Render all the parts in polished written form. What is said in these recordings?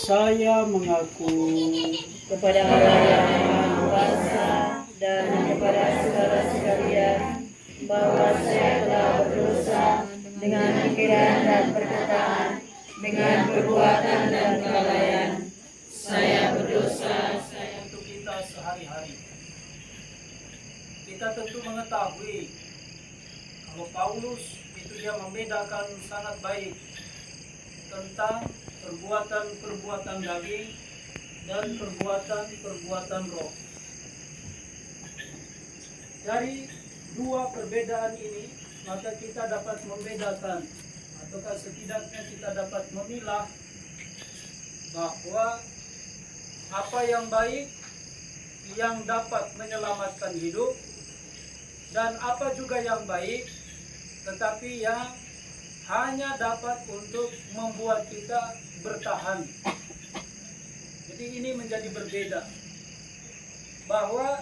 Saya mengaku kepada Allah yang Maha Kuasa dan kepada saudara sekalian bahwa saya telah berdosa dengan pikiran dan perkataan, dengan perbuatan dan kelalaian. Saya berdosa. untuk kita sehari-hari. Kita tentu mengetahui kalau Paulus itu dia membedakan sangat baik tentang perbuatan-perbuatan daging dan perbuatan-perbuatan roh. Dari dua perbedaan ini, maka kita dapat membedakan, ataukah setidaknya kita dapat memilah bahwa apa yang baik yang dapat menyelamatkan hidup dan apa juga yang baik tetapi yang hanya dapat untuk membuat kita bertahan. Jadi ini menjadi berbeda, bahwa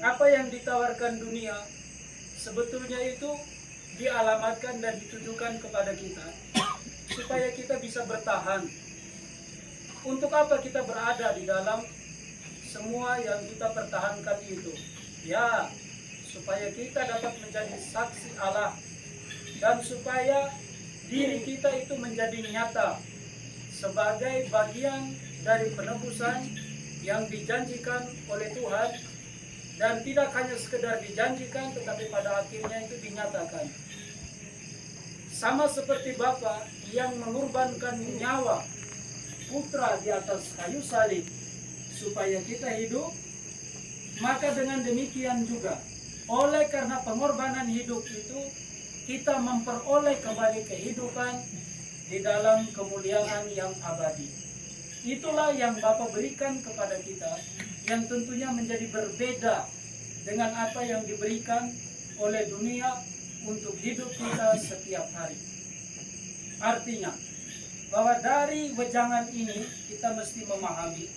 apa yang ditawarkan dunia sebetulnya itu dialamatkan dan ditujukan kepada kita supaya kita bisa bertahan. Untuk apa kita berada di dalam semua yang kita pertahankan itu? Ya, supaya kita dapat menjadi saksi Allah dan supaya diri kita itu menjadi nyata sebagai bagian dari penebusan yang dijanjikan oleh Tuhan, dan tidak hanya sekedar dijanjikan tetapi pada akhirnya itu dinyatakan. Sama seperti Bapa yang mengorbankan nyawa Putra di atas kayu salib supaya kita hidup, maka dengan demikian juga oleh karena pengorbanan hidup itu kita memperoleh kembali kehidupan di dalam kemuliaan yang abadi. Itulah yang Bapa berikan kepada kita, yang tentunya menjadi berbeda dengan apa yang diberikan oleh dunia untuk hidup kita setiap hari. Artinya bahwa dari wejangan ini kita mesti memahami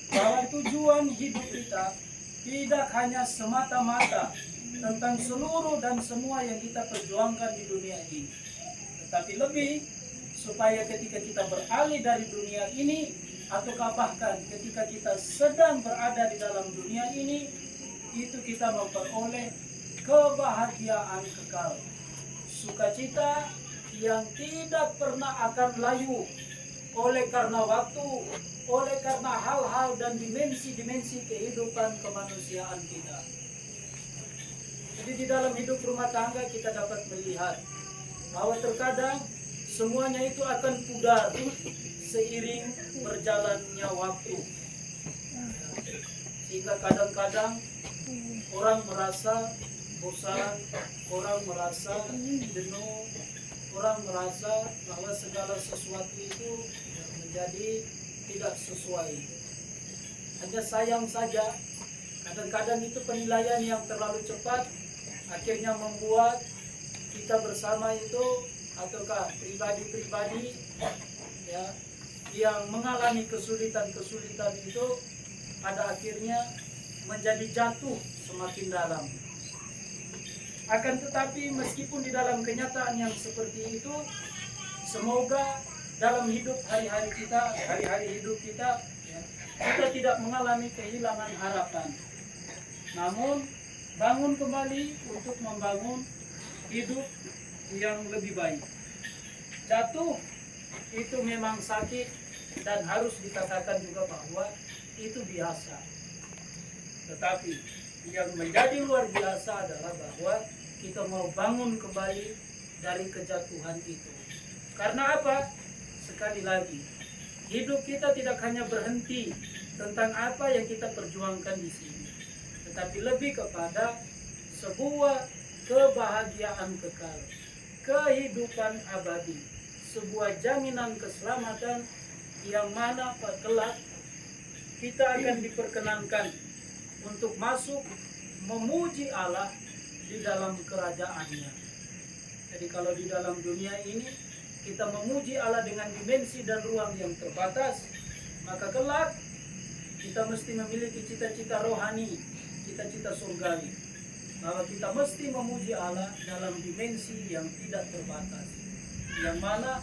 bahwa tujuan hidup kita tidak hanya semata-mata tentang seluruh dan semua yang kita perjuangkan di dunia ini, tetapi lebih supaya ketika kita beralih dari dunia ini, atau bahkan ketika kita sedang berada di dalam dunia ini, itu kita memperoleh kebahagiaan kekal, sukacita yang tidak pernah akan layu oleh karena waktu, oleh karena hal-hal dan dimensi-dimensi kehidupan kemanusiaan kita. Jadi di dalam hidup rumah tangga kita dapat melihat bahwa terkadang semuanya itu akan pudar seiring berjalannya waktu. Sehingga kadang-kadang orang merasa bosan, orang merasa jenuh, orang merasa bahwa segala sesuatu itu menjadi tidak sesuai. Hanya sayang saja, kadang-kadang itu penilaian yang terlalu cepat akhirnya membuat kita bersama itu, ataukah pribadi-pribadi ya, yang mengalami kesulitan-kesulitan itu pada akhirnya menjadi jatuh semakin dalam. Akan tetapi meskipun di dalam kenyataan yang seperti itu, semoga dalam hidup hari-hari kita, hari-hari hidup kita, ya, kita tidak mengalami kehilangan harapan. Namun bangun kembali untuk membangun hidup yang lebih baik. Jatuh itu memang sakit dan harus dikatakan juga bahwa itu biasa. Tetapi yang menjadi luar biasa adalah bahwa kita mau bangun kembali dari kejatuhan itu. Karena apa? Sekali lagi, hidup kita tidak hanya berhenti tentang apa yang kita perjuangkan di sini, tetapi lebih kepada sebuah kebahagiaan kekal, kehidupan abadi, sebuah jaminan keselamatan yang mana kelak kita akan diperkenankan untuk masuk memuji Allah di dalam kerajaannya. Jadi kalau di dalam dunia ini kita memuji Allah dengan dimensi dan ruang yang terbatas, maka kelak kita mesti memiliki cita-cita rohani, cita-cita surgawi, bahwa kita mesti memuji Allah dalam dimensi yang tidak terbatas, yang mana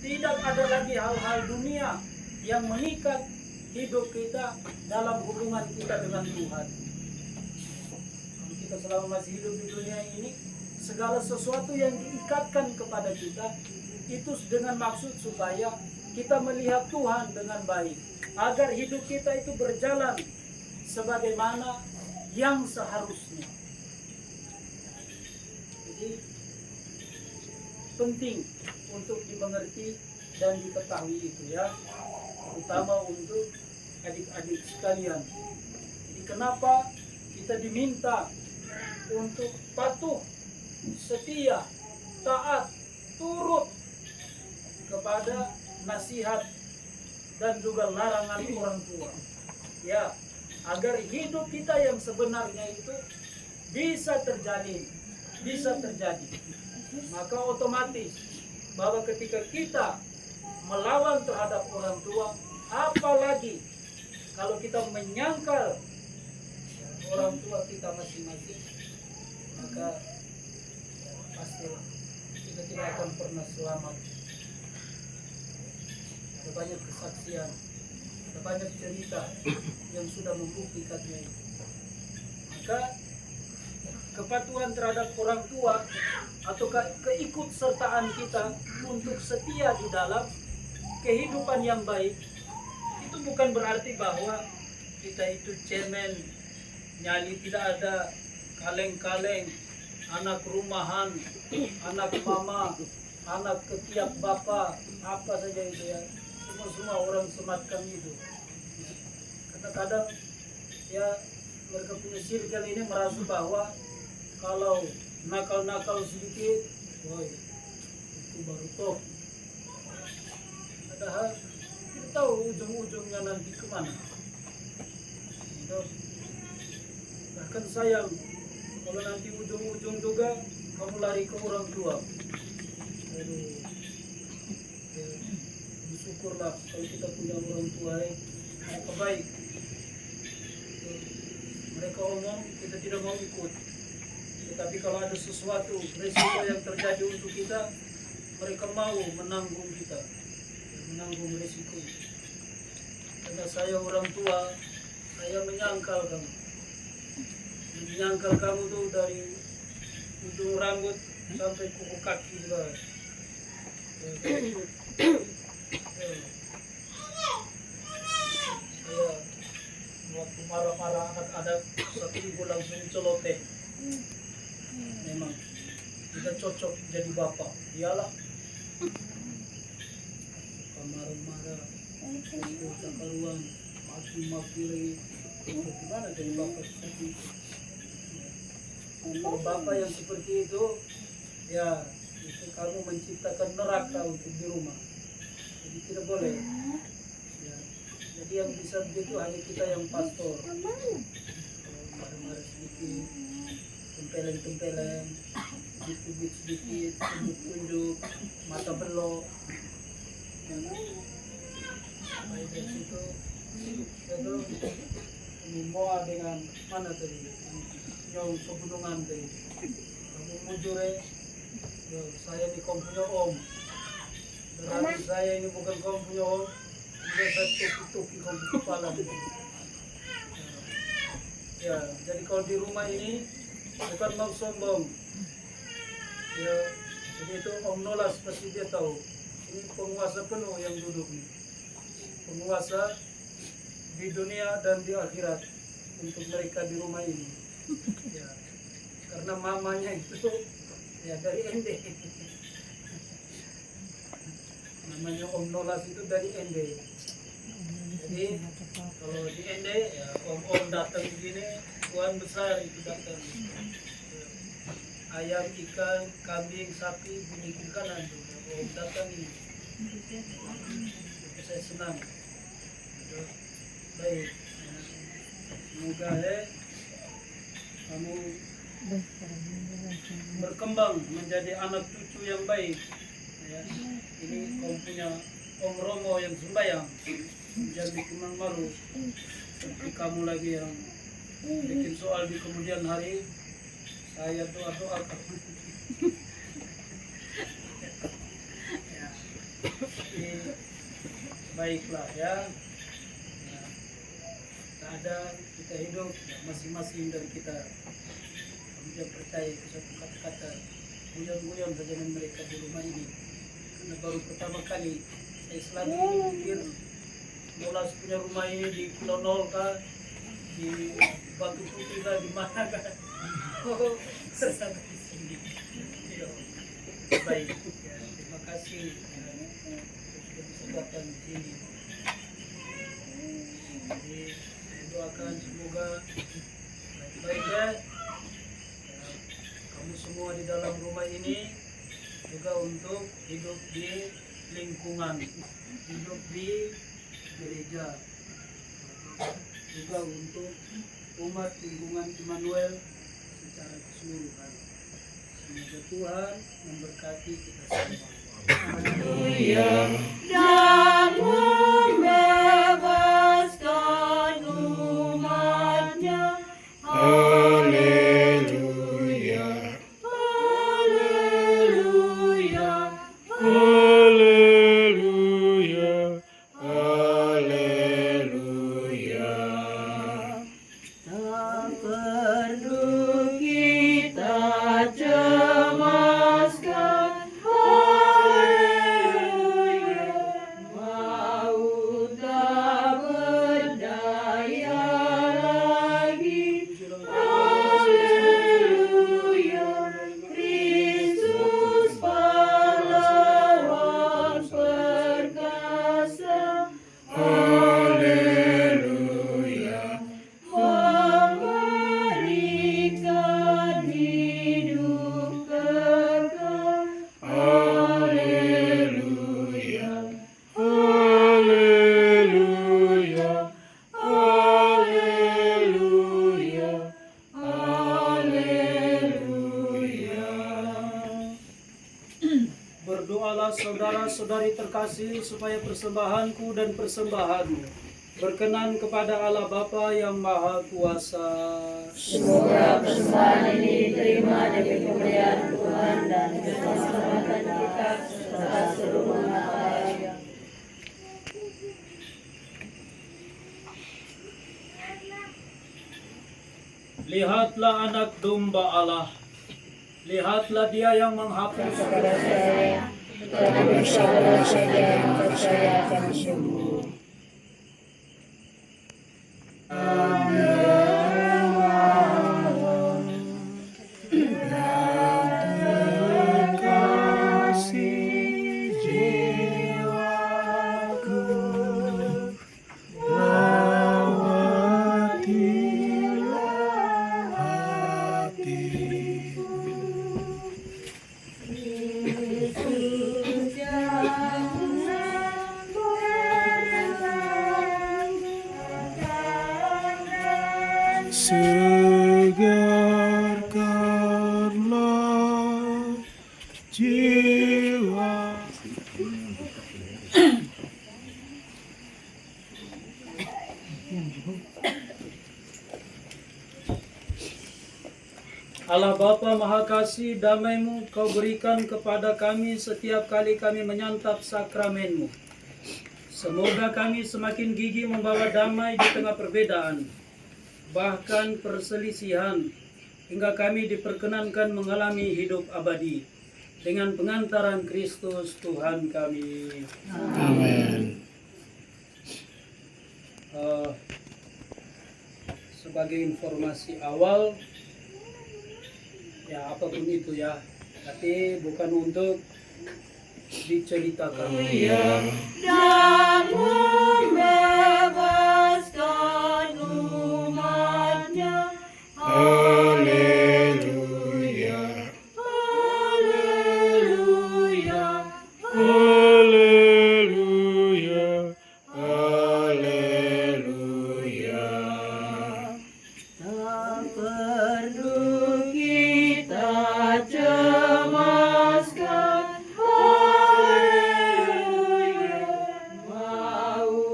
tidak ada lagi hal-hal dunia yang mengikat hidup kita dalam hubungan kita dengan Tuhan. Kalau kita selama masih hidup di dunia ini, segala sesuatu yang diikatkan kepada kita itu dengan maksud supaya kita melihat Tuhan dengan baik, agar hidup kita itu berjalan sebagaimana yang seharusnya. Jadi penting untuk dimengerti dan diketahui itu ya, terutama untuk adik-adik sekalian. Jadi kenapa kita diminta untuk patuh, setia, taat, turut kepada nasihat dan juga larangan orang tua. Ya, agar hidup kita yang sebenarnya itu bisa terjalin, bisa terjadi. Maka otomatis bahwa ketika kita melawan terhadap orang tua, apalagi kalau kita menyangkal orang tua kita masing-masing, maka pastilah kita tidak akan pernah selamat. Ada banyak kesaksian, ada banyak cerita yang sudah membuktikannya itu. Maka kepatuhan terhadap orang tua atau keikutsertaan kita untuk setia di dalam kehidupan yang baik itu bukan berarti bahwa kita itu cemen, nyali, tidak ada kaleng-kaleng, anak rumahan, anak mama, anak ketiak bapak, apa saja itu ya, semua orang sematkan itu. Kadang-kadang ya mereka punya circle ini merasa bahwa kalau nakal-nakal sedikit, woi itu baru top. Padahal kita tahu ujung-ujungnya nanti kemana. Bahkan sayang kalau nanti ujung-ujung juga kamu lari ke orang tua. Aduh, ya, bersyukurlah kalau kita punya orang tua mereka baik. Mereka omong kita tidak mau ikut. Tetapi kalau ada sesuatu resiko yang terjadi untuk kita, mereka mau menanggung kita, menanggung resiko. Karena saya orang tua, saya menyangkal kamu tuh dari ujung rambut sampai kuku kaki juga. Saya waktu marah-marah ada satu ibu langsung celoteh. Memang kita cocok jadi bapak, iyalah. Marah-marah, tak karuan, maki-maki lagi. Gimana jadi bapak seperti itu? Kalau bapak yang seperti itu, ya itu kamu menciptakan neraka untuk di rumah. Jadi tidak boleh. Ya. Jadi yang bisa begitu hanya kita yang pastor. Marah-marah sedikit, tempeleng-tempeleng, sedikit-sedikit, tunjuk-tunjuk, mata belok. Baik dari situ, itu membawa dengan mana tadi? Yang pegunungan tadi. Kamu mujure, saya di kaum punya om. Berarti saya ini bukan kaum punya om. Dia saya tuki-tuki kaum kepala. Ya, jadi kalau di rumah ini bukan mau sombong. Ya, jadi itu Om Nolas pasti dia tahu. Ini penguasa penuh yang duduk nih. Penguasa di dunia dan di akhirat untuk mereka di rumah ini. Ya, karena mamanya itu ya dari Ende. Namanya Om Nolas itu dari Ende. Jadi kalau di Ende ya om-om datang begini, tuan besar itu datang. Ayam, ikan, kambing, sapi, bunyi kanan tuh. Om datang ini. Saya senang. Baik. Semoga kamu berkembang menjadi anak cucu yang baik. Ya. Ini kamu punya Om Romo yang sembahyang. Jangan bikin malu. Seperti kamu lagi yang bikin soal di kemudian hari. Saya doa-doa kamu. Ya. baiklah ya. Nah, tak ada kita hidup masing-masing dari kita. Kami tidak percaya ke satu kata-kata guyon-guyon saja dengan mereka di rumah ini. Karena baru pertama kali saya selalu pikir bola punya rumah ini di Pulau Nol kah, di Batu Putih kah, di mana kah? Oh, sampai di sini. Ya, baik, ya, terima kasih ya, sudah bisa datang di sini. Jadi saya doakan semoga baik-baik ya. Ya, kamu semua di dalam rumah ini juga untuk hidup di lingkungan, hidup di gereja, juga untuk umat lingkungan Immanuel secara keseluruhan. Semoga Tuhan memberkati kita semua. Haleluya. Dan membebaskan umatnya. Haleluya. Haleluya. Haleluya. Haleluya. Tak perlu kita cemaskan. Haleluya. Maut tak berdaya lagi. Haleluya. Kristus pahlawan perkasa. Haleluya. Memberikan hidup kekal. Haleluya. Haleluya. Haleluya. Haleluya. Berdoalah saudara-saudari terkasih supaya persembahanku dan persembahanmu berkenan kepada Allah Bapa yang Maha Kuasa. Semoga persembahan ini diterima dari pemberian Tuhan dan keselamatan kita serta seluruh umat Allah. Lihatlah anak domba Allah. Lihatlah dia yang menghapus Kepada saya, tetapi siapa saja yang percaya akan sembuh. Kasih jiwaku, rawatilah hatiku. Yesus yang Segarkanlah jiwa. Allah Bapa Maha Kasih, damai-Mu Kau berikan kepada kami setiap kali kami menyantap sakramen-Mu. Semoga kami semakin gigih membawa damai di tengah perbedaan, bahkan perselisihan, hingga kami diperkenankan mengalami hidup abadi dengan pengantaran Kristus Tuhan kami. Amin. Sebagai informasi awal, ya apapun itu ya, tapi bukan untuk diceritakan. dan membebaskan umatnya. Haleluya. Haleluya. Haleluya. Haleluya. Tak perlu kita cemaskan. Haleluya. Maut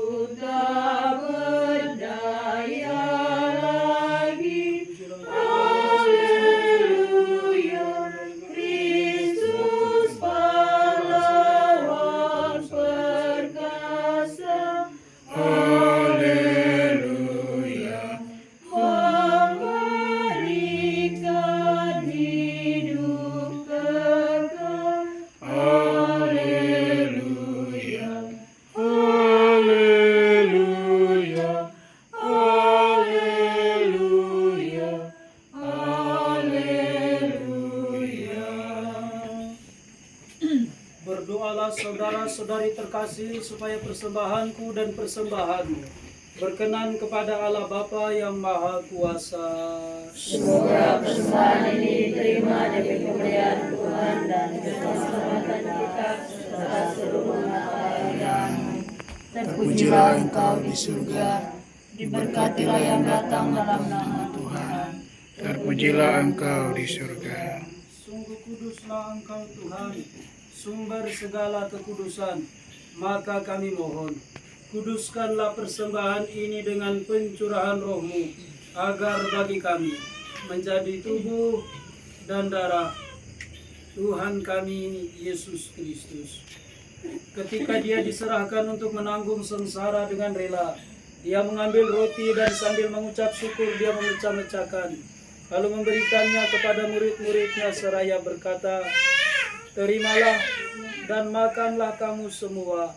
Doalah saudara-saudari terkasih supaya persembahanku dan persembahanmu berkenan kepada Allah Bapa yang Maha Kuasa. Semoga persembahan ini diterima dari pemberian Tuhan dan keselamatan kita serta seluruh umat Allah. Terpujilah Engkau di surga, diberkatilah yang datang dalam nama Tuhan. Terpujilah Engkau di surga. Sungguh kuduslah Engkau Tuhan, sumber segala kekudusan. Maka kami mohon, kuduskanlah persembahan ini dengan pencurahan roh-Mu, agar bagi kami menjadi tubuh dan darah Tuhan kami Yesus Kristus. Ketika Dia diserahkan untuk menanggung sengsara dengan rela, Dia mengambil roti dan sambil mengucap syukur Dia memecah-mecahkan, lalu memberikannya kepada murid-muridnya seraya berkata, "Terimalah dan makanlah kamu semua.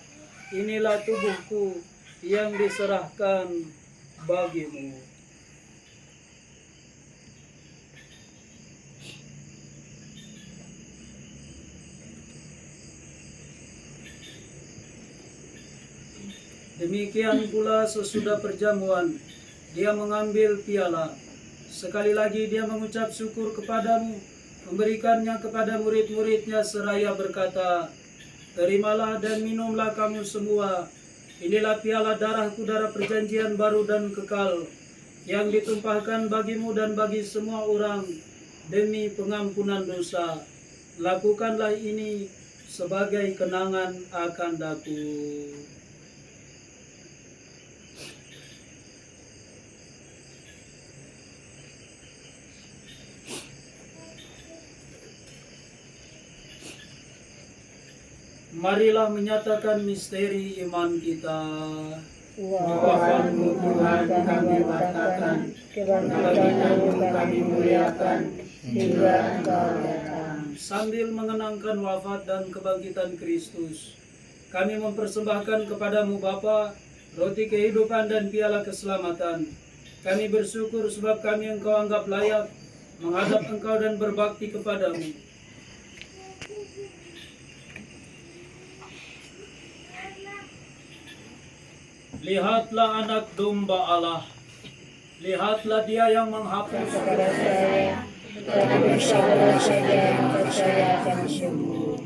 Inilah tubuhku yang diserahkan bagimu." Demikian pula sesudah perjamuan, Dia mengambil piala. Sekali lagi Dia mengucap syukur kepadamu, memberikannya kepada murid-muridnya seraya berkata, "Terimalah dan minumlah kamu semua. Inilah piala darahku, darah perjanjian baru dan kekal, yang ditumpahkan bagimu dan bagi semua orang demi pengampunan dosa. Lakukanlah ini sebagai kenangan akan aku." Marilah menyatakan misteri iman kita. Wafatmu Tuhan kami katakan, kebangkitanmu kami muliakan, hingga Engkau datang. Sambil mengenangkan wafat dan kebangkitan Kristus, kami mempersembahkan kepadamu Bapa, roti kehidupan dan piala keselamatan. Kami bersyukur sebab kami Engkau anggap layak menghadap Engkau dan berbakti kepadamu. Lihatlah anak domba Allah. Lihatlah Dia yang menghapus Kepada saya, tetapi siapa saja yang percaya akan sembuh.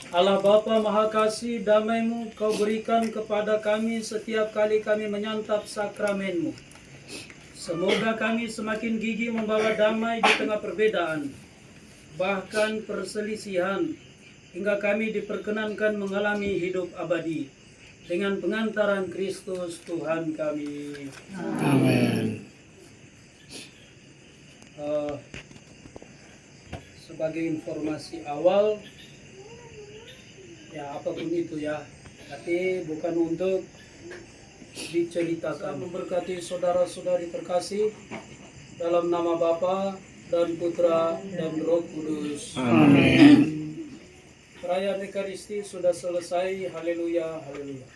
Allah Bapa Maha Kasih, damai-Mu Kau berikan kepada kami setiap kali kami menyantap sakramen-Mu. Semoga kami semakin gigih membawa damai di tengah perbedaan, bahkan perselisihan, hingga kami diperkenankan mengalami hidup abadi dengan pengantaran Kristus Tuhan kami. Amin. Sebagai informasi awal, ya apapun itu ya, tapi bukan untuk diceritakan. Memberkati saudara-saudari terkasih dalam nama Bapa dan Putra dan Roh Kudus. Amin. Perayaan Ekaristi sudah selesai. Haleluya, haleluya.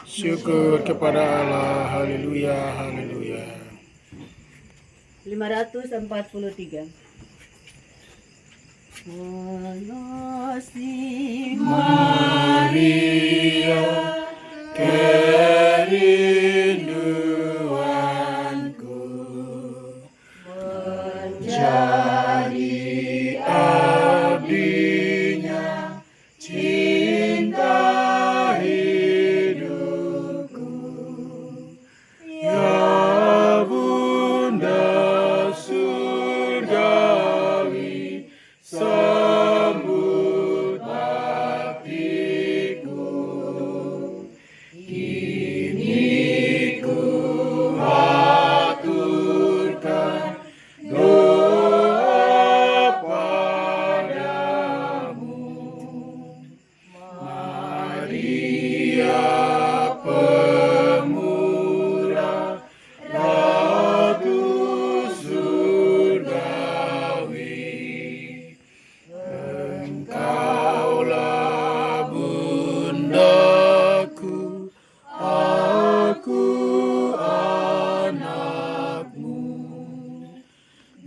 Syukur kepada Allah. Haleluya, haleluya. 543. Makasih Maria, kerinduanku, menjadi abdinya, cinta hidupku. Ya Bunda surgawi, sambut baktiku.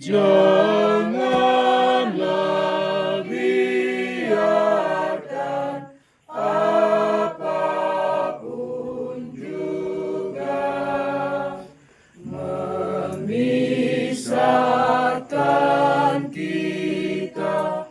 Janganlah biarkan apapun juga memisahkan kita.